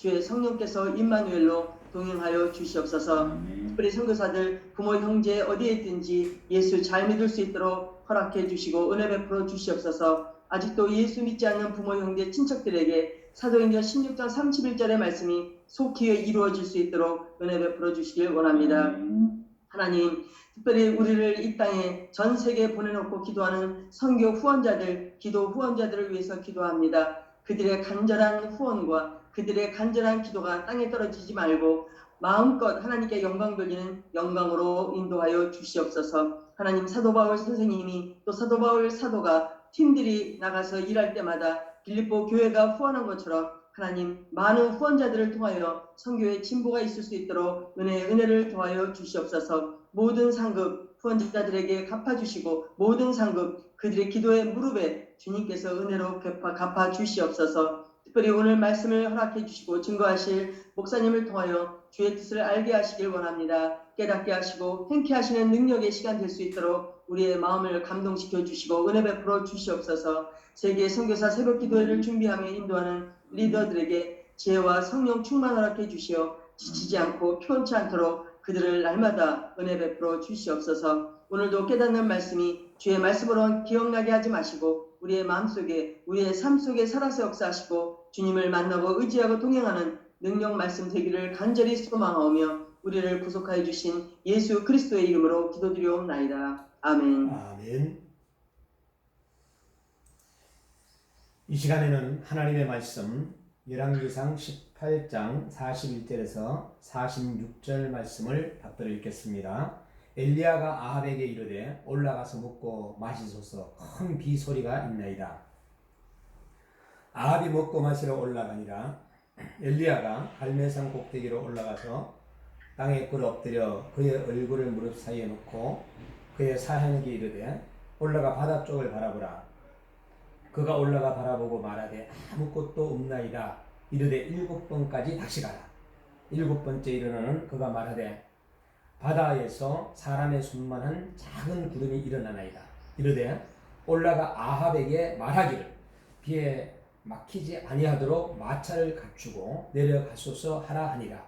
주의 성령께서 임마누엘로 동행하여 주시옵소서. 특별히 선교사들, 부모, 형제 어디에 있든지 예수 잘 믿을 수 있도록 허락해 주시고 은혜 베풀어 주시옵소서. 아직도 예수 믿지 않는 부모, 형제, 친척들에게 사도행전 16장 31절의 말씀이 속히 이루어질 수 있도록 은혜 베풀어 주시길 원합니다. 하나님, 특별히 우리를 이 땅에 전 세계에 보내놓고 기도하는 선교 후원자들, 기도 후원자들을 위해서 기도합니다. 그들의 간절한 후원과 그들의 간절한 기도가 땅에 떨어지지 말고 마음껏 하나님께 영광 돌리는 영광으로 인도하여 주시옵소서. 하나님, 사도 바울 선생님이 또 사도 바울 사도가 팀들이 나가서 일할 때마다 빌립보 교회가 후원한 것처럼 하나님, 많은 후원자들을 통하여 선교의 진보가 있을 수 있도록 은혜를 더하여 주시옵소서. 모든 상급 후원자들에게 갚아주시고 모든 상급 그들의 기도의 무릎에 주님께서 은혜로 갚아 주시옵소서. 특별히 오늘 말씀을 허락해 주시고 증거하실 목사님을 통하여 주의 뜻을 알게 하시길 원합니다. 깨닫게 하시고 행케 하시는 능력의 시간 될 수 있도록 우리의 마음을 감동시켜 주시고 은혜 베풀어 주시옵소서. 세계 선교사 새벽 기도회를 준비하며 인도하는 리더들에게 지혜와 성령 충만 허락해 주시어 지치지 않고 피곤치 않도록 그들을 날마다 은혜 베풀어 주시옵소서. 오늘도 깨닫는 말씀이 주의 말씀으로 기억나게 하지 마시고 우리의 마음속에 우리의 삶 속에 살아서 역사하시고 주님을 만나고 의지하고 동행하는 능력 말씀 되기를 간절히 소망하오며 우리를 구속하여 주신 예수 그리스도의 이름으로 기도드리옵나이다. 아멘. 아멘. 이 시간에는 하나님의 말씀 열왕기상 18장 41절에서 46절 말씀을 받들어 읽겠습니다. 엘리야가 아합에게 이르되 올라가서 먹고 마시소서. 큰 비 소리가 있나이다. 아합이 먹고 마시러 올라가니라. 엘리야가 갈멜산 꼭대기로 올라가서 땅에 꿇어 엎드려 그의 얼굴을 무릎 사이에 놓고 그의 사향에게 이르되 올라가 바다 쪽을 바라보라. 그가 올라가 바라보고 말하되 아무것도 없나이다. 이르되 7번까지 다시 가라. 7번째 이르러는 그가 말하되 바다에서 사람의 손만한 작은 구름이 일어나나이다. 이르되 올라가 아합에게 말하기를 비에 막히지 아니하도록 마차를 갖추고 내려가소서 하라 하니라.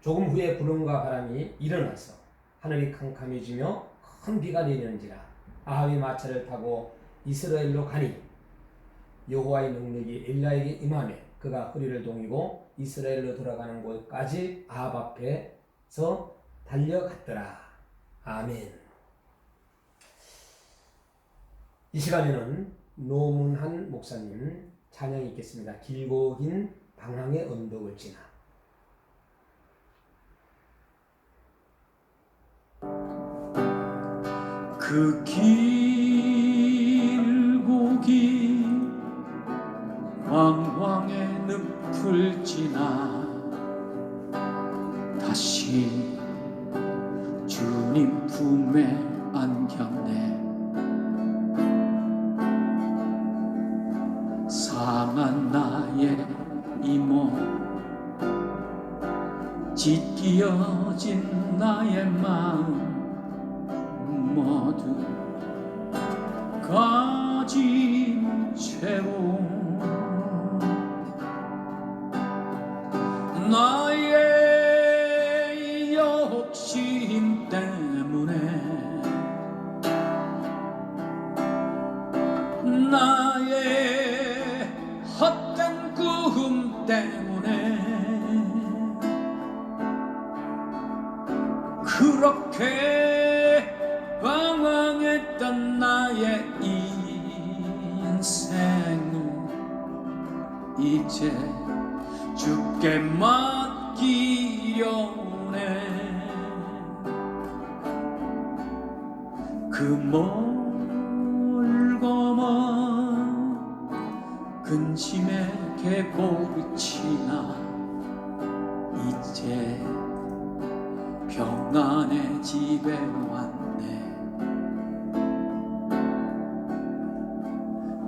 조금 후에 구름과 바람이 일어나서 하늘이 캄캄해지며 큰 비가 내리는지라. 아합이 마차를 타고 이스라엘로 가니 여호와의 능력이 엘리야에게 임하매 그가 허리를 동이고 이스라엘로 돌아가는 곳까지 아합 앞에서 달려갔더라. 아멘. 이 시간에는 노문한 목사님 찬양이 있겠습니다. 길고 긴 방황의 언덕을 지나. 그 길고 긴 방황의 늪을 지나 다시 주님 품에 안겼네. 상한 나의 이모 찢기어진 나의 마음 모두 가진 채로 나의 욕심 때문에 나의 헛된 꿈 때문에 그렇게 방황했던 나의 인생은 이제 주께 맡기려네. 그 멀고 먼 근심의 계곡을 지나 이제 평안의 집에 왔네.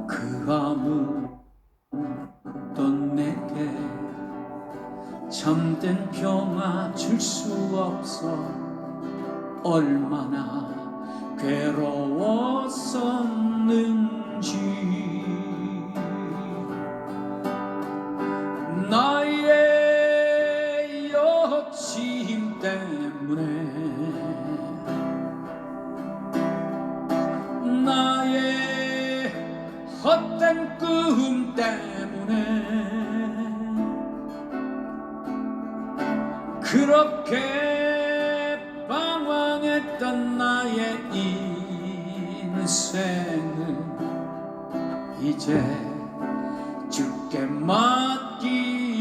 그 아무도 내게 참된 평화 줄 수 없어 얼마나 괴로웠었는지. 나의 때문에 나의 헛된 꿈 때문에 그렇게 방황했던 나의 인생은 이제 주께 맡기려네.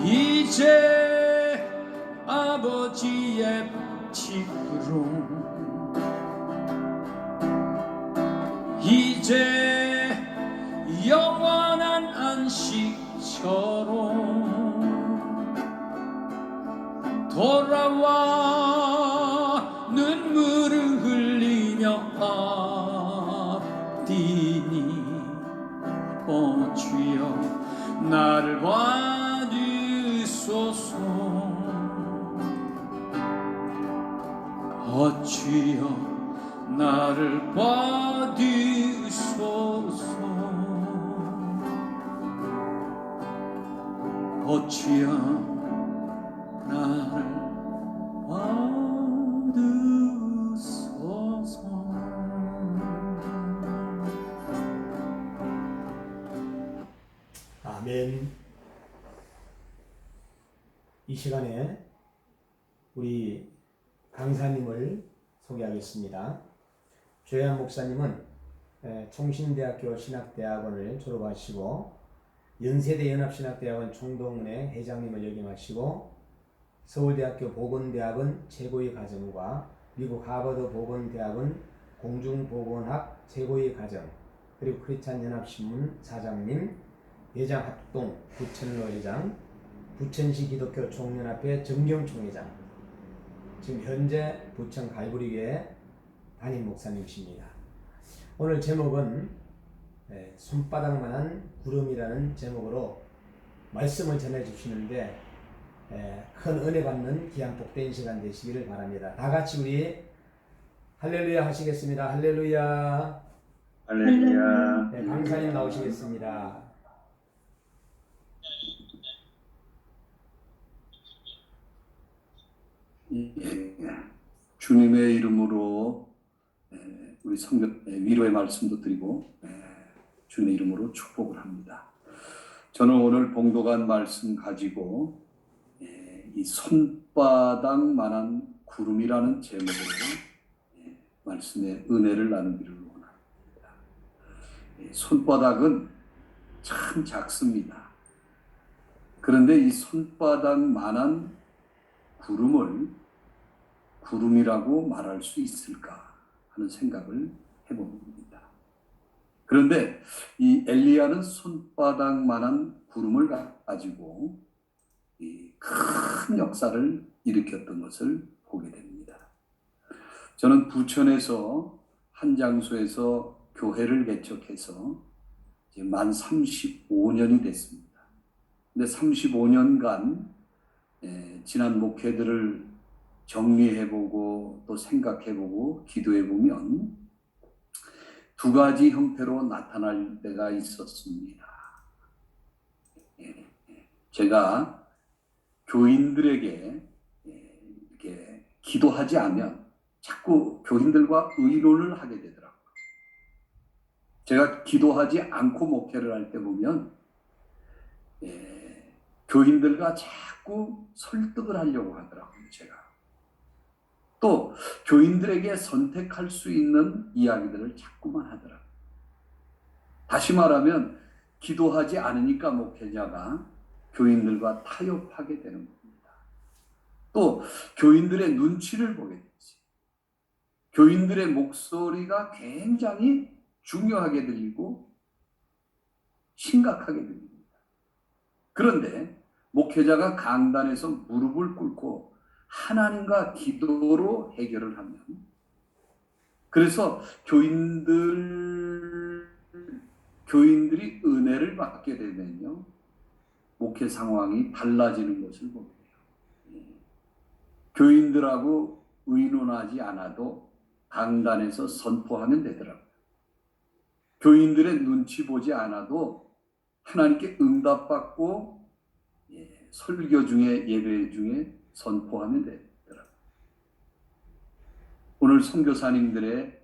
이제 아버지의 집으로 이제 영원한 안식처로 돌아와 눈물을 흘리며 아디니 오 주여 나를 봐주소서. 오 주여 나를 봐주소서. 오 주여 나를 봐주소서. 아멘. 이 시간에 우리 강사님을 소개하겠습니다. 조혜한 목사님은 총신대학교 신학대학원을 졸업하시고 연세대 연합신학대학원 총동문회 회장님을 역임하시고 서울대학교 보건대학원 최고의 과정과 미국 하버드 보건대학원 공중보건학 최고의 과정, 그리고 크리스찬 연합신문 사장님, 회장합동 부천로 회장, 부천시 기독교 총연합회 정경총회장, 지금 현재 부천 갈보리교회 담임 목사님이십니다. 오늘 제목은 손바닥만한 구름이라는 제목으로 말씀을 전해 주시는데 큰 은혜 받는 귀한 복된 시간 되시기를 바랍니다. 다 같이 우리 할렐루야 하시겠습니다. 할렐루야. 할렐루야. 네, 강사님 나오시겠습니다. 주님의 이름으로 우리 성경 위로의 말씀도 드리고 주님의 이름으로 축복을 합니다. 저는 오늘 봉독한 말씀 가지고 이 손바닥만한 구름이라는 제목으로 말씀의 은혜를 나누기를 원합니다. 손바닥은 참 작습니다. 그런데 이 손바닥만한 구름을 구름이라고 말할 수 있을까 하는 생각을 해봅니다. 그런데 이 엘리야는 손바닥만한 구름을 가지고 이 큰 역사를 일으켰던 것을 보게 됩니다. 저는 부천에서 한 장소에서 교회를 개척해서 이제 만 35년이 됐습니다. 근데 35년간 지난 목회들을 정리해보고 또 생각해보고 기도해보면 두 가지 형태로 나타날 때가 있었습니다. 제가 교인들에게 이렇게 기도하지 않으면 자꾸 교인들과 의논을 하게 되더라고요. 제가 기도하지 않고 목회를 할 때 보면 교인들과 자꾸 설득을 하려고 하더라고요. 제가 또 교인들에게 선택할 수 있는 이야기들을 자꾸만 하더라고요. 다시 말하면 기도하지 않으니까 목회자가 교인들과 타협하게 되는 겁니다. 또 교인들의 눈치를 보게 되지. 교인들의 목소리가 굉장히 중요하게 들리고 심각하게 들립니다. 그런데 목회자가 강단에서 무릎을 꿇고 하나님과 기도로 해결을 하면, 그래서 교인들이 은혜를 받게 되면요, 목회 상황이 달라지는 것을 보게 돼요. 교인들하고 의논하지 않아도 강단에서 선포하면 되더라고요. 교인들의 눈치 보지 않아도 하나님께 응답받고 설교 중에 예배 중에 선포하면 되더라고요. 오늘 선교사님들의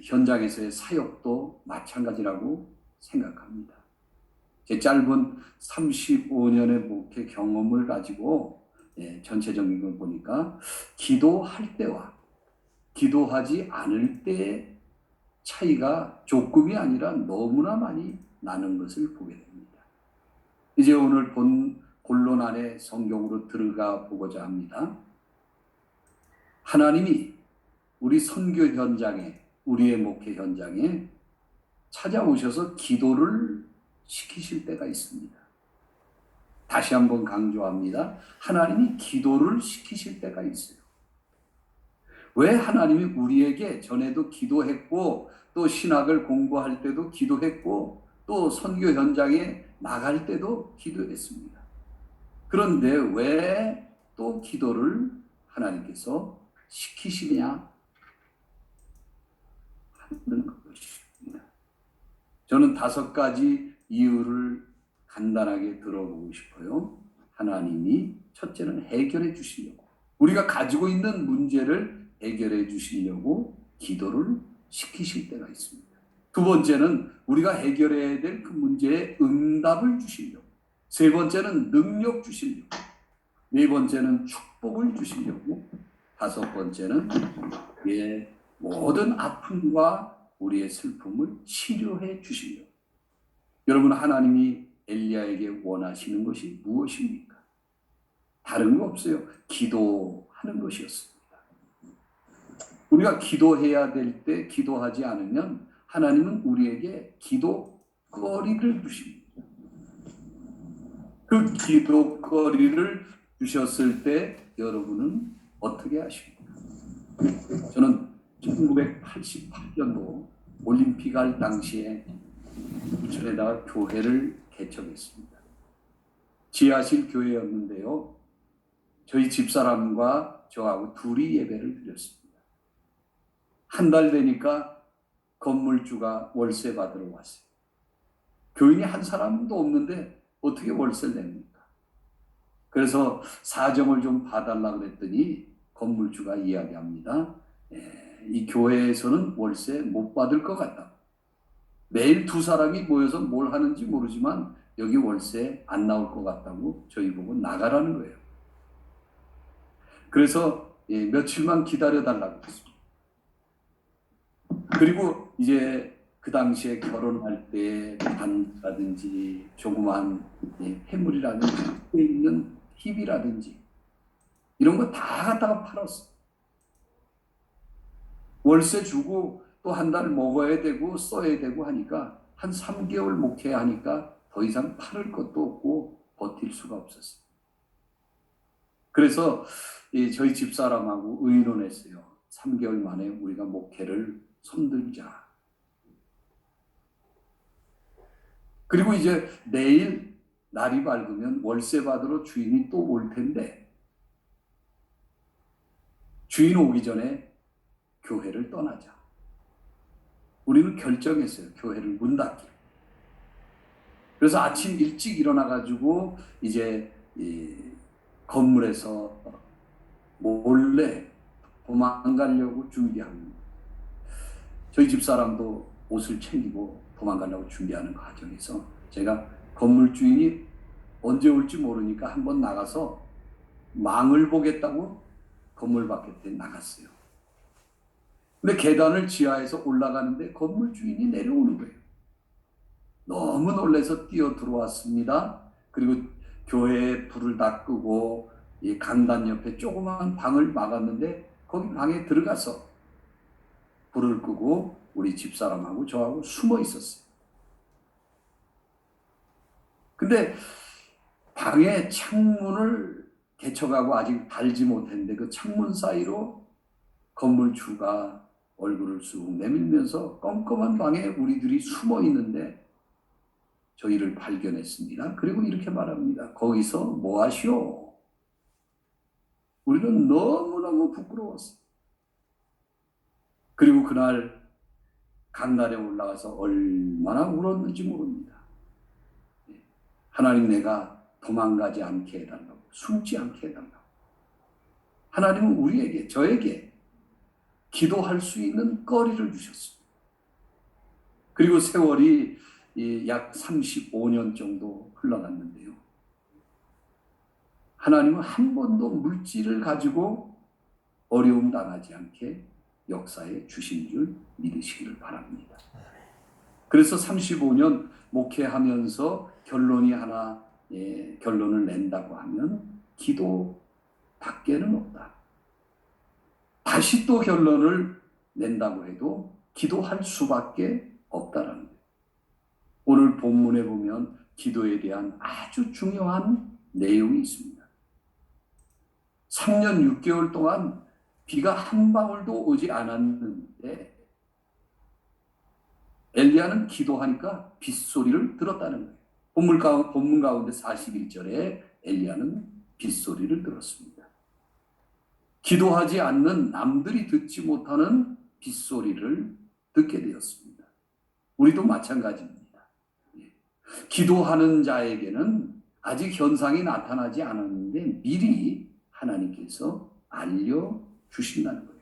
현장에서의 사역도 마찬가지라고 생각합니다. 제 짧은 35년의 목회 경험을 가지고 전체적인 걸 보니까 기도할 때와 기도하지 않을 때의 차이가 조금이 아니라 너무나 많이 나는 것을 보게 됩니다. 이제 오늘 본 본론 안에 성경으로 들어가 보고자 합니다. 하나님이 우리 선교 현장에, 우리의 목회 현장에 찾아오셔서 기도를 시키실 때가 있습니다. 다시 한번 강조합니다. 하나님이 기도를 시키실 때가 있어요. 왜 하나님이 우리에게 전에도 기도했고 또 신학을 공부할 때도 기도했고 또 선교 현장에 나갈 때도 기도했습니다. 그런데 왜 또 기도를 하나님께서 시키시냐 하는 것입니다. 저는 5가지 이유를 간단하게 들어보고 싶어요. 하나님이 첫째는 해결해 주시려고, 우리가 가지고 있는 문제를 해결해 주시려고 기도를 시키실 때가 있습니다. 두 번째는 우리가 해결해야 될 그 문제에 응답을 주시려고, 세 번째는 능력 주시려고, 네 번째는 축복을 주시려고, 다섯 번째는 우리의 모든 아픔과 우리의 슬픔을 치료해 주시려고. 여러분, 하나님이 엘리야에게 원하시는 것이 무엇입니까? 다른 거 없어요. 기도하는 것이었습니다. 우리가 기도해야 될 때 기도하지 않으면 하나님은 우리에게 기도거리를 주십니다. 그 기도거리를 주셨을 때 여러분은 어떻게 하십니까? 저는 1988년도 올림픽 할 당시에 부천에다가 교회를 개척했습니다. 지하실 교회였는데요. 저희 집사람과 저하고 둘이 예배를 드렸습니다. 한 달 되니까 건물주가 월세 받으러 왔어요. 교인이 한 사람도 없는데 어떻게 월세를 냅니까? 그래서 사정을 좀 봐달라 그랬더니 건물주가 이야기합니다. 이 교회에서는 월세 못 받을 것 같다. 매일 두 사람이 모여서 뭘 하는지 모르지만 여기 월세 안 나올 것 같다고 저희 보고 나가라는 거예요. 그래서 며칠만 기다려달라고 했습니다. 그리고 이제 그 당시에 결혼할 때 반지라든지 조그만 해물이라든지 집에 있는 힙이라든지 이런 거 다 갖다가 팔았어. 월세 주고 또 한 달 먹어야 되고 써야 되고 하니까 한 3개월 목회하니까 더 이상 팔을 것도 없고 버틸 수가 없었어요. 그래서 저희 집사람하고 의논했어요. 3개월 만에 우리가 목회를 손들자. 그리고 이제 내일 날이 밝으면 월세 받으러 주인이 또 올 텐데 주인 오기 전에 교회를 떠나자. 우리는 결정했어요. 교회를 문 닫기. 그래서 아침 일찍 일어나가지고 이제 건물에서 몰래 도망가려고 준비합니다. 저희 집사람도 옷을 챙기고 도망가려고 준비하는 과정에서 제가 건물 주인이 언제 올지 모르니까 한번 나가서 망을 보겠다고 건물 밖에 나갔어요. 근데 계단을 지하에서 올라가는데 건물 주인이 내려오는 거예요. 너무 놀라서 뛰어 들어왔습니다. 그리고 교회에 불을 다 끄고 이 강단 옆에 조그마한 방을 막았는데 거기 방에 들어가서 불을 끄고 우리 집사람하고 저하고 숨어 있었어요. 근데 방에 창문을 개척하고 아직 달지 못했는데 그 창문 사이로 건물주가 얼굴을 쑥 내밀면서 껌껌한 방에 우리들이 숨어 있는데 저희를 발견했습니다. 그리고 이렇게 말합니다. 거기서 뭐 하시오? 우리는 너무너무 부끄러웠어요. 그리고 그날 강단에 올라가서 얼마나 울었는지 모릅니다. 하나님, 내가 도망가지 않게 해달라고, 숨지 않게 해달라고. 하나님은 우리에게, 저에게 기도할 수 있는 거리를 주셨습니다. 그리고 세월이 약 35년 정도 흘러갔는데요. 하나님은 한 번도 물질을 가지고 어려움 당하지 않게 역사에 주신 줄 믿으시기를 바랍니다. 그래서 35년 목회하면서 결론이 하나, 결론을 낸다고 하면 기도 밖에는 없다. 다시 또 결론을 낸다고 해도 기도할 수밖에 없다라는 거예요. 오늘 본문에 보면 기도에 대한 아주 중요한 내용이 있습니다. 3년 6개월 동안 비가 한 방울도 오지 않았는데 엘리야는 기도하니까 빗소리를 들었다는 거예요. 본문 가운데 41절에 엘리야는 빗소리를 들었습니다. 기도하지 않는 남들이 듣지 못하는 빗소리를 듣게 되었습니다. 우리도 마찬가지입니다. 기도하는 자에게는 아직 현상이 나타나지 않았는데 미리 하나님께서 알려주신다는 거예요.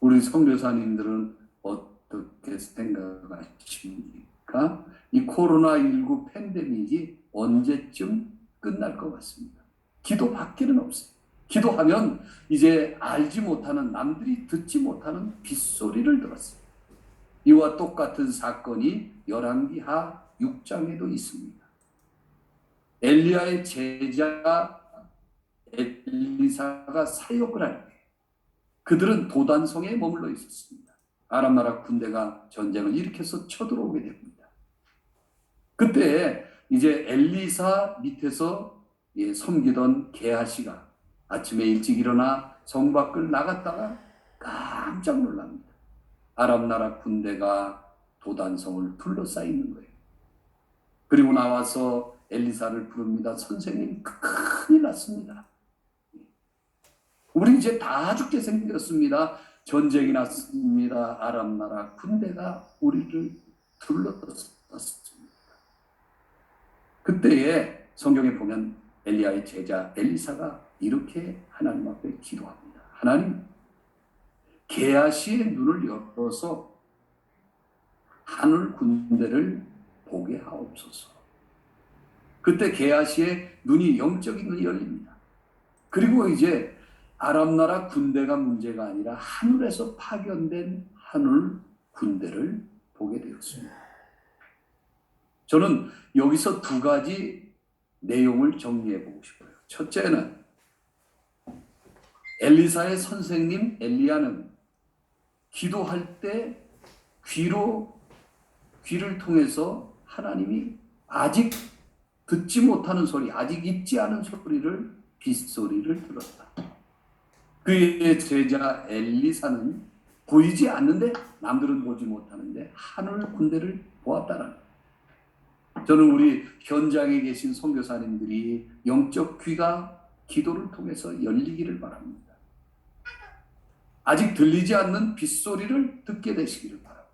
우리 선교사님들은 어떻게 생각하십니까? 이 코로나19 팬데믹이 언제쯤 끝날 것 같습니다. 기도 밖에는 없어요. 기도하면 이제 알지 못하는, 남들이 듣지 못하는 빗소리를 들었어요. 이와 똑같은 사건이 열왕기하 6장에도 있습니다. 엘리야의 제자 엘리사가 사역을 할 때 그들은 도단성에 머물러 있었습니다. 아람 나라 군대가 전쟁을 일으켜서 쳐들어오게 됩니다. 그때 이제 엘리사 밑에서 섬기던 게하시가 아침에 일찍 일어나 성 밖을 나갔다가 깜짝 놀랍니다. 아람 나라 군대가 도단성을 둘러싸이는 거예요. 그리고 나와서 엘리사를 부릅니다. 선생님, 큰일 났습니다. 우리 이제 다 죽게 생겼습니다. 전쟁이 났습니다. 아람 나라 군대가 우리를 둘러쌌습니다. 그때에 성경에 보면 엘리야의 제자 엘리사가 이렇게 하나님 앞에 기도합니다. 하나님, 게하시의 눈을 열어서 하늘 군대를 보게 하옵소서. 그때 게하시의 눈이, 영적인 눈이 열립니다. 그리고 이제 아람 나라 군대가 문제가 아니라 하늘에서 파견된 하늘 군대를 보게 되었습니다. 저는 여기서 두 가지 내용을 정리해 보고 싶어요. 첫째는 엘리사의 선생님 엘리야는 기도할 때 귀를 통해서 하나님이 아직 듣지 못하는 소리, 아직 잊지 않은 소리를, 빗소리를 들었다. 그의 제자 엘리사는 보이지 않는데, 남들은 보지 못하는데 하늘 군대를 보았다는 거예요. 저는 우리 현장에 계신 선교사님들이 영적 귀가 기도를 통해서 열리기를 바랍니다. 아직 들리지 않는 빗소리를 듣게 되시기를 바랍니다.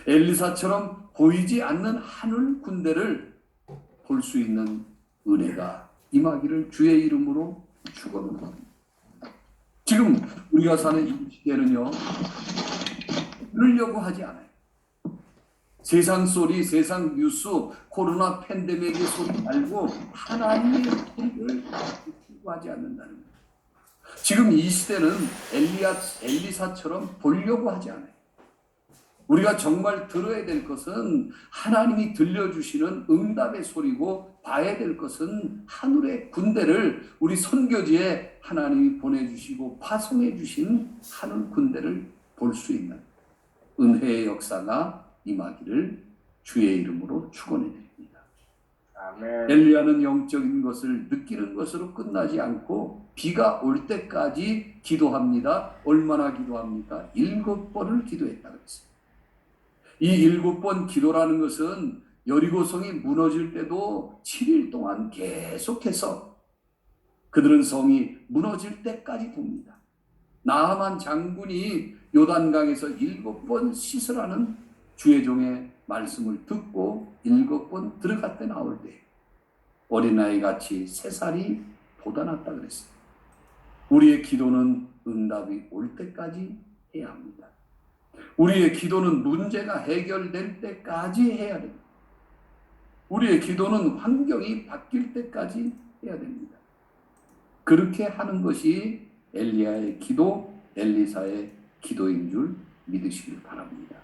엘리사처럼 보이지 않는 하늘 군대를 볼 수 있는 은혜가 임하기를 주의 이름으로 축원합니다. 지금 우리가 사는 이 시대는요, 들으려고 하지 않아요. 세상 소리, 세상 뉴스, 코로나 팬데믹의 소리 말고 하나님의 소리를 듣고 하지 않는다는 거예요. 지금 이 시대는 엘리사처럼 보려고 하지 않아요. 우리가 정말 들어야 될 것은 하나님이 들려주시는 응답의 소리고, 봐야 될 것은 하늘의 군대를, 우리 선교지에 하나님이 보내주시고 파송해 주신 하늘 군대를 볼 수 있는 은혜의 역사가 임하기를 주의 이름으로 축원해 드립니다. 아멘. 엘리야는 영적인 것을 느끼는 것으로 끝나지 않고 비가 올 때까지 기도합니다. 얼마나 기도합니까? 7번을 기도했다고 했습니다. 이 7번 기도라는 것은 여리고성이 무너질 때도 7일 동안 계속해서 그들은 성이 무너질 때까지 돕니다. 나하만 장군이 요단강에서 7번 씻으라는 주의 종의 말씀을 듣고 7번 들어갔다 나올 때 어린아이 같이 3살이 돋아났다 그랬어요. 우리의 기도는 응답이 올 때까지 해야 합니다. 우리의 기도는 문제가 해결될 때까지 해야 됩니다. 우리의 기도는 환경이 바뀔 때까지 해야 됩니다. 그렇게 하는 것이 엘리야의 기도, 엘리사의 기도인 줄 믿으시길 바랍니다.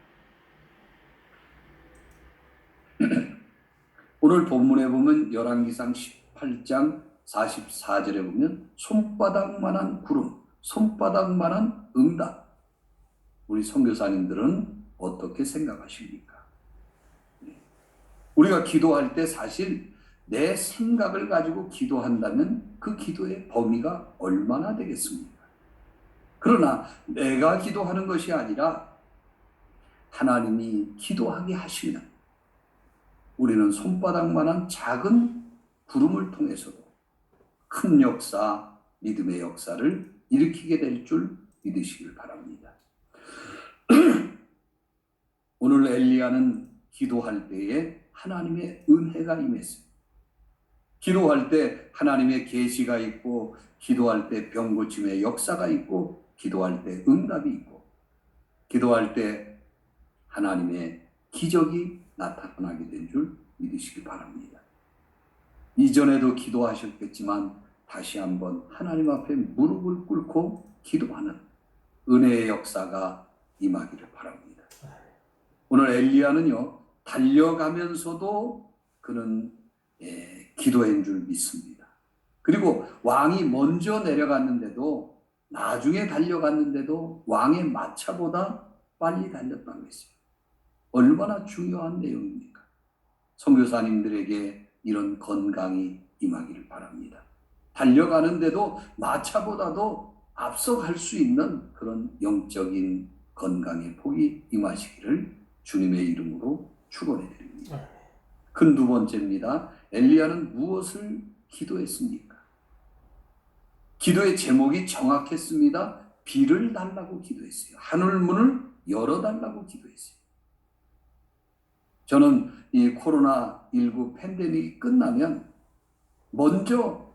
오늘 본문에 보면 열왕기상 18장 44절에 보면 손바닥만한 구름, 손바닥만한 응답. 우리 선교사님들은 어떻게 생각하십니까? 우리가 기도할 때 사실 내 생각을 가지고 기도한다면 그 기도의 범위가 얼마나 되겠습니까? 그러나 내가 기도하는 것이 아니라 하나님이 기도하게 하시면 우리는 손바닥만한 작은 구름을 통해서도 큰 역사, 믿음의 역사를 일으키게 될 줄 믿으시길 바랍니다. 오늘 엘리야는 기도할 때에 하나님의 은혜가 임했어요. 기도할 때 하나님의 계시가 있고, 기도할 때 병고침의 역사가 있고, 기도할 때 응답이 있고, 기도할 때 하나님의 기적이 나타나게 된 줄 믿으시기 바랍니다. 이전에도 기도하셨겠지만 다시 한번 하나님 앞에 무릎을 꿇고 기도하는 은혜의 역사가 임하기를 바랍니다. 오늘 엘리야는요, 달려가면서도 그는 기도한 줄 믿습니다. 그리고 왕이 먼저 내려갔는데도, 나중에 달려갔는데도 왕의 마차보다 빨리 달렸다고 했어요. 얼마나 중요한 내용입니까? 선교사님들에게 이런 건강이 임하기를 바랍니다. 달려가는데도 마차보다도 앞서갈 수 있는 그런 영적인 건강의 복이 임하시기를 주님의 이름으로 축원해 드립니다. 큰 두 번째입니다. 엘리야는 무엇을 기도했습니까? 기도의 제목이 정확했습니다. 비를 달라고 기도했어요. 하늘문을 열어달라고 기도했어요. 저는 이 코로나19 팬데믹이 끝나면 먼저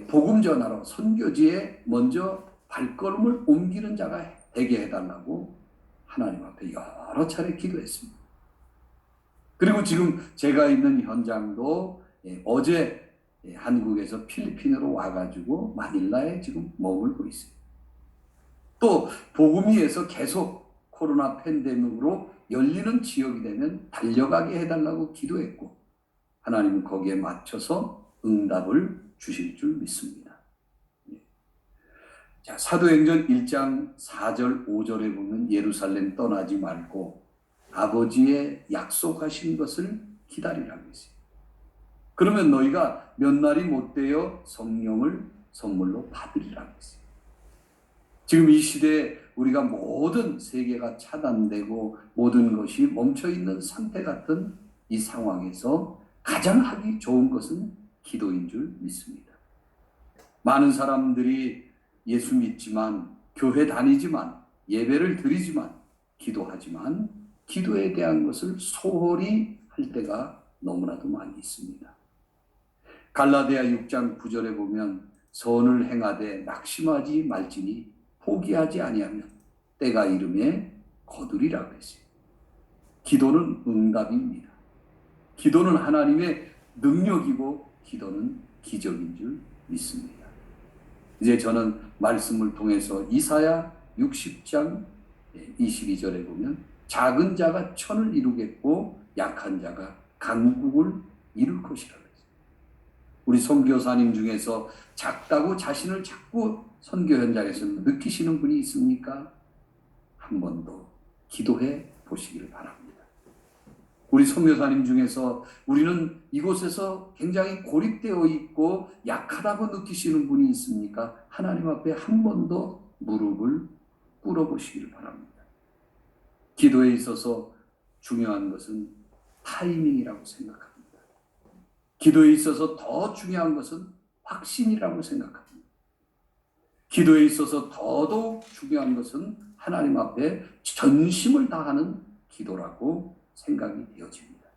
복음 전하러 선교지에 먼저 발걸음을 옮기는 자가 되게 해달라고 하나님 앞에 여러 차례 기도했습니다. 그리고 지금 제가 있는 현장도 어제 한국에서 필리핀으로 와가지고 마닐라에 지금 머물고 있어요. 또 복음위에서 계속 코로나 팬데믹으로 열리는 지역이 되면 달려가게 해달라고 기도했고, 하나님은 거기에 맞춰서 응답을 주실 줄 믿습니다. 자, 사도행전 1장 4절 5절에 보면 예루살렘 떠나지 말고 아버지의 약속하신 것을 기다리라고 했어요. 그러면 너희가 몇 날이 못 되어 성령을 선물로 받으리라고 했어요. 지금 이 시대에 우리가 모든 세계가 차단되고 모든 것이 멈춰있는 상태 같은 이 상황에서 가장 하기 좋은 것은 기도인 줄 믿습니다. 많은 사람들이 예수 믿지만, 교회 다니지만, 예배를 드리지만, 기도하지만 기도에 대한 것을 소홀히 할 때가 너무나도 많이 있습니다. 갈라디아 6장 9절에 보면 선을 행하되 낙심하지 말지니 포기하지 아니하면 때가 이름에 거두리라고 했어요. 기도는 응답입니다. 기도는 하나님의 능력이고 기도는 기적인 줄 믿습니다. 이제 저는 말씀을 통해서 이사야 60장 22절에 보면 작은 자가 천을 이루겠고 약한 자가 강국을 이룰 것이라고 했어요. 우리 선교사님 중에서 작다고 자신을 자꾸 선교 현장에서 느끼시는 분이 있습니까? 한 번 더 기도해 보시기를 바랍니다. 우리 선교사님 중에서 우리는 이곳에서 굉장히 고립되어 있고 약하다고 느끼시는 분이 있습니까? 하나님 앞에 한 번 더 무릎을 꿇어보시기를 바랍니다. 기도에 있어서 중요한 것은 타이밍이라고 생각합니다. 기도에 있어서 더 중요한 것은 확신이라고 생각합니다. 기도에 있어서 더더욱 중요한 것은 하나님 앞에 전심을 다하는 기도라고 생각이 되어집니다.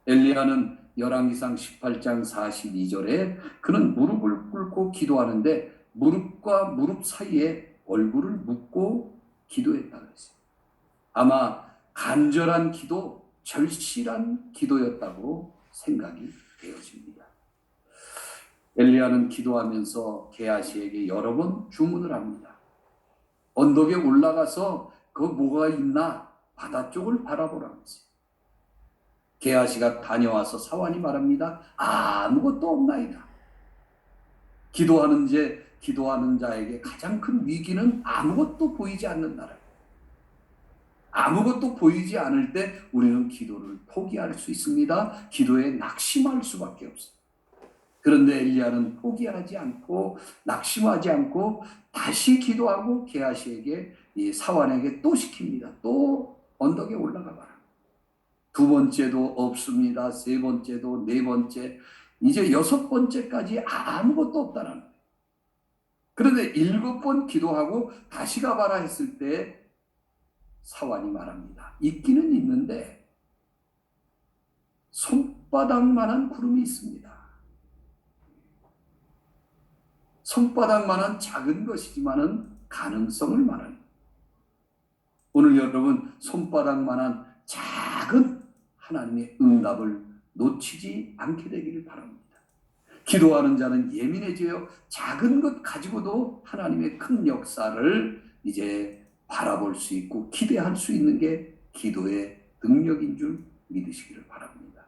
엘리야는 열왕기상 18장 42절에 그는 무릎을 꿇고 기도하는데 무릎과 무릎 사이에 얼굴을 묻고 기도했다고 했어요. 아마 간절한 기도, 절실한 기도였다고 생각이 되어집니다. 엘리야는 기도하면서 게하시에게 여러 번 주문을 합니다. 언덕에 올라가서 그 뭐가 있나 바다 쪽을 바라보라면서요. 게하시가 다녀와서 사환이 말합니다. 아무것도 없나이다. 기도하는 자에게 가장 큰 위기는 아무것도 보이지 않는다라. 아무것도 보이지 않을 때 우리는 기도를 포기할 수 있습니다. 기도에 낙심할 수밖에 없어요. 그런데 엘리야는 포기하지 않고 낙심하지 않고 다시 기도하고 게하시에게 이 사환에게 또 시킵니다. 또 언덕에 올라가 봐라. 두 번째도 없습니다. 세 번째도 네 번째, 이제 여섯 번째까지 아무것도 없다라는 거예요. 그런데 7번 기도하고 다시 가봐라 했을 때 사환이 말합니다. 있기는 있는데 손바닥만한 구름이 있습니다. 손바닥만한 작은 것이지만은 가능성을 말하는. 오늘 여러분 손바닥만한 작은 하나님의 응답을 놓치지 않게 되기를 바랍니다. 기도하는 자는 예민해져요. 작은 것 가지고도 하나님의 큰 역사를 이제 바라볼 수 있고 기대할 수 있는 게 기도의 능력인 줄 믿으시기를 바랍니다.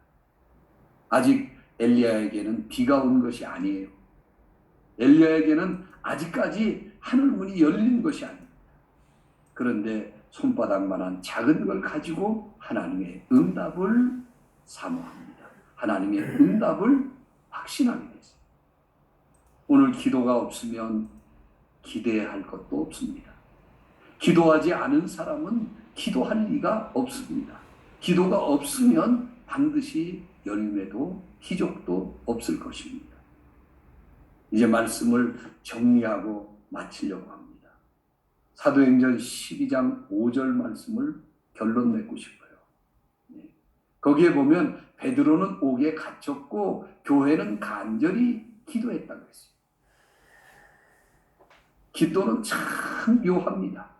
아직 엘리야에게는 비가 온 것이 아니에요. 엘리야에게는 아직까지 하늘 문이 열린 것이 아닙니다. 그런데 손바닥만한 작은 걸 가지고 하나님의 응답을 사모합니다. 하나님의 응답을 확신하게 됐어요. 오늘 기도가 없으면 기대할 것도 없습니다. 기도하지 않은 사람은 기도할 리가 없습니다. 기도가 없으면 반드시 열매도 기적도 없을 것입니다. 이제 말씀을 정리하고 마치려고 합니다. 사도행전 12장 5절 말씀을 결론 맺고 싶어요. 거기에 보면 베드로는 옥에 갇혔고 교회는 간절히 기도했다고 했어요. 기도는 참 묘합니다.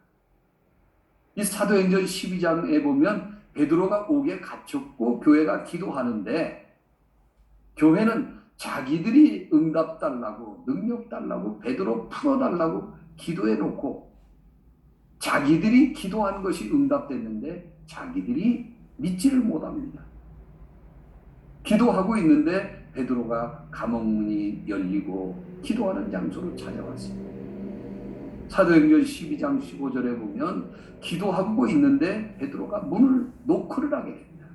이 사도행전 12장에 보면 베드로가 옥에 갇혔고 교회가 기도하는데 교회는 자기들이 응답 달라고 능력 달라고 베드로 풀어달라고 기도해 놓고 자기들이 기도한 것이 응답됐는데 자기들이 믿지를 못합니다. 기도하고 있는데 베드로가 감옥문이 열리고 기도하는 장소로 찾아왔습니다. 사도행전 12장 15절에 보면 기도하고 있는데 베드로가 문을 노크를 하게 됩니다.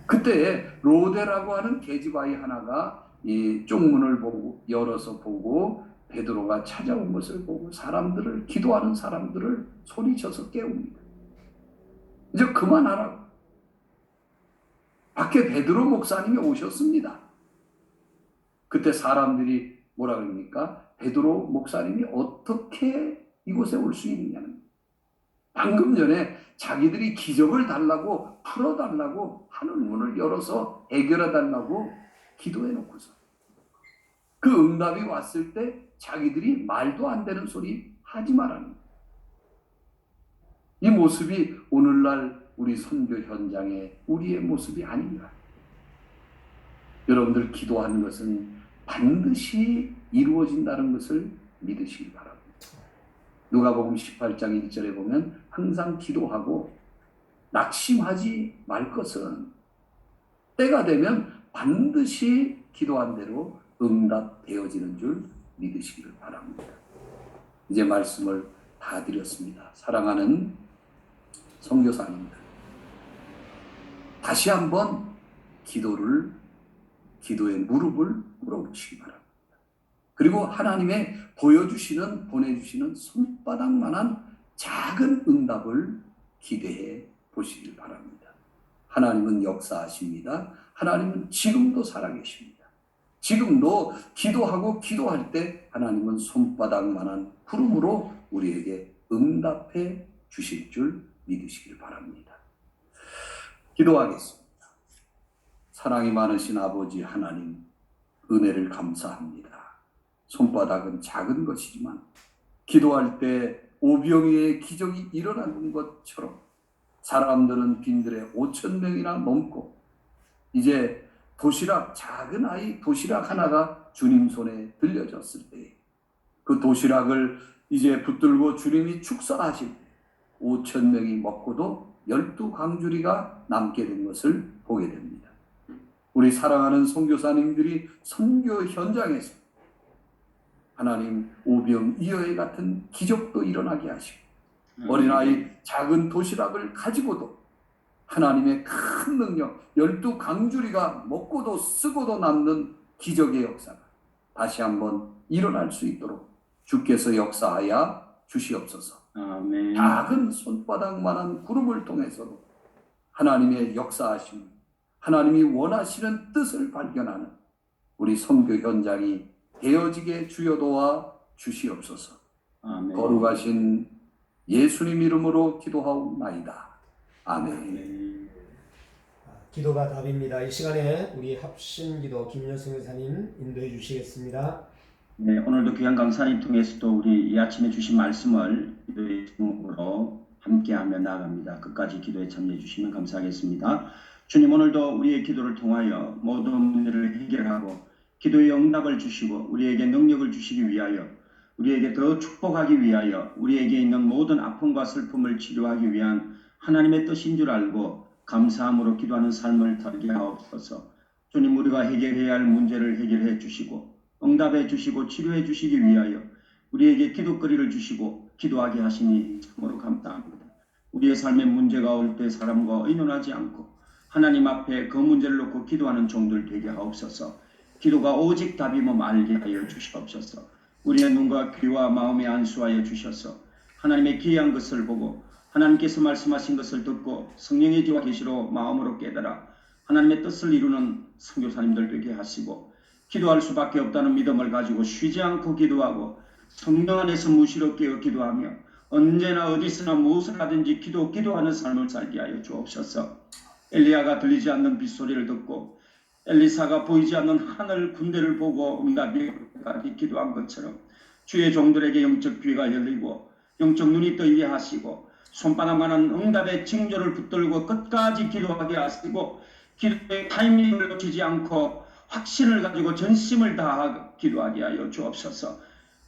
그때 로데라고 하는 계집아이 하나가 이 쪽문을 보고 열어서 보고 베드로가 찾아온 것을 보고 사람들을 기도하는 사람들을 소리쳐서 깨웁니다. 이제 그만하라고. 밖에 베드로 목사님이 오셨습니다. 그때 사람들이 뭐라 그럽니까? 베드로 목사님이 어떻게 이곳에 올 수 있느냐는. 방금 전에 자기들이 기적을 달라고 풀어달라고 하늘 문을 열어서 해결해 달라고 기도해 놓고서 그 응답이 왔을 때 자기들이 말도 안 되는 소리 하지 말라는 거예요. 이 모습이 오늘날 우리 선교 현장의 우리의 모습이 아닌가. 여러분들 기도하는 것은 반드시 이루어진다는 것을 믿으시기 바랍니다. 누가복음 18장 1절에 보면 항상 기도하고 낙심하지 말 것은 때가 되면 반드시 기도한 대로 응답되어지는 줄 믿으시기를 바랍니다. 이제 말씀을 다 드렸습니다. 사랑하는 선교사님들, 다시 한번 기도의 무릎을 꿇어보시기 바랍니다. 그리고 하나님의 보내주시는 손바닥만한 작은 응답을 기대해 보시길 바랍니다. 하나님은 역사하십니다. 하나님은 지금도 살아계십니다. 지금도 기도할 때 하나님은 손바닥만한 구름으로 우리에게 응답해 주실 줄 믿으시길 바랍니다. 기도하겠습니다. 사랑이 많으신 아버지 하나님, 은혜를 감사합니다. 손바닥은 작은 것이지만 기도할 때 오병이의 기적이 일어나는 것처럼 사람들은 빈들에 5천 명이나 넘고 이제 도시락, 작은 아이 도시락 하나가 주님 손에 들려졌을 때 그 도시락을 이제 붙들고 주님이 축사하실 때 5천 명이 먹고도 12광주리가 남게 된 것을 보게 됩니다. 우리 사랑하는 선교사님들이 선교 현장에서 하나님 오병이어의 같은 기적도 일어나게 하시고 어린아이 작은 도시락을 가지고도 하나님의 큰 능력 12광주리가 먹고도 쓰고도 남는 기적의 역사가 다시 한번 일어날 수 있도록 주께서 역사하여 주시옵소서. 아멘. 작은 손바닥만한 구름을 통해서도 하나님의 역사하심을, 하나님이 원하시는 뜻을 발견하는 우리 선교 현장이 되어지게 주여 도와 주시옵소서. 아멘. 거룩하신 예수님 이름으로 기도하옵나이다. 아멘. 기도가 답입니다. 이 시간에 우리 합심기도 김여승 회사님 인도해 주시겠습니다. 네, 오늘도 귀한 강사님 통해서도 우리 이 아침에 주신 말씀을 기도의 제목으로 함께하며 나아갑니다. 끝까지 기도에 참여해 주시면 감사하겠습니다. 주님, 오늘도 우리의 기도를 통하여 모든 문제를 해결하고 기도의 응답을 주시고 우리에게 능력을 주시기 위하여 우리에게 더 축복하기 위하여 우리에게 있는 모든 아픔과 슬픔을 치료하기 위한 하나님의 뜻인 줄 알고 감사함으로 기도하는 삶을 살게 하옵소서. 주님, 우리가 해결해야 할 문제를 해결해 주시고 응답해 주시고 치료해 주시기 위하여 우리에게 기도거리를 주시고 기도하게 하시니 참으로 감사합니다. 우리의 삶에 문제가 올 때 사람과 의논하지 않고 하나님 앞에 그 문제를 놓고 기도하는 종들 되게 하옵소서. 기도가 오직 답임을 알게 하여 주시옵소서. 우리의 눈과 귀와 마음에 안수하여 주셔서 하나님의 귀한 것을 보고 하나님께서 말씀하신 것을 듣고 성령의 지와 계시로 마음으로 깨달아 하나님의 뜻을 이루는 선교사님들 되게 하시고 기도할 수밖에 없다는 믿음을 가지고 쉬지 않고 기도하고 성령 안에서 무시로 깨어 기도하며 언제나 어디서나 무엇을 하든지 기도하는 삶을 살게 하여 주옵소서. 엘리야가 들리지 않는 빗소리를 듣고 엘리사가 보이지 않는 하늘 군대를 보고 응답이 기도한 것처럼 주의 종들에게 영적 귀가 열리고 영적 눈이 뜨이게 하시고 손바닥만한 응답의 징조를 붙들고 끝까지 기도하게 하시고 기도의 타이밍을 놓치지 않고 확신을 가지고 전심을 다하 기도하게 하여 주옵소서.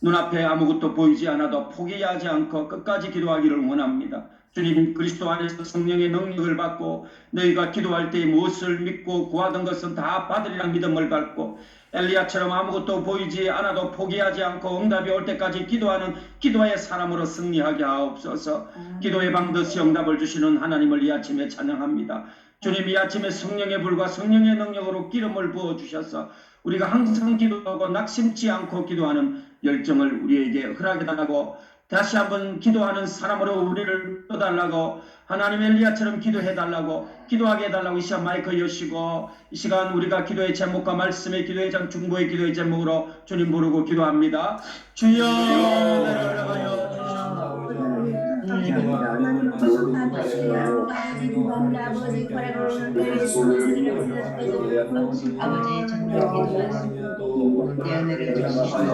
눈앞에 아무것도 보이지 않아도 포기하지 않고 끝까지 기도하기를 원합니다. 주님, 그리스도 안에서 성령의 능력을 받고 너희가 기도할 때 무엇을 믿고 구하던 것은 다 받으리라 믿음을 갖고 엘리야처럼 아무것도 보이지 않아도 포기하지 않고 응답이 올 때까지 기도하는 기도의 사람으로 승리하게 하옵소서. 기도의 방듯이 응답을 주시는 하나님을 이 아침에 찬양합니다. 주님, 이 아침에 성령의 불과 성령의 능력으로 기름을 부어주셔서 우리가 항상 기도하고 낙심치 않고 기도하는 열정을 우리에게 허락해달라고 다시 한번 기도하는 사람으로 우리를 떠달라고 하나님 엘리야처럼 기도해달라고 기도하게 해달라고 이 시간 마이크 여시고 이 시간 우리가 기도의 제목과 말씀의 기도의 장 중보의 기도의 제목으로 주님 부르고 기도합니다. 주여 내려가여 아버지 정말 기도하시고 내 은혜를 주시고 주님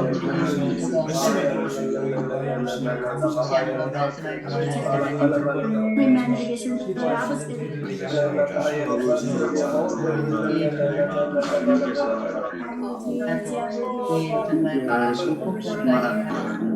말씀을 하나님 안에 계신 분들 아버지께서 정말 복수가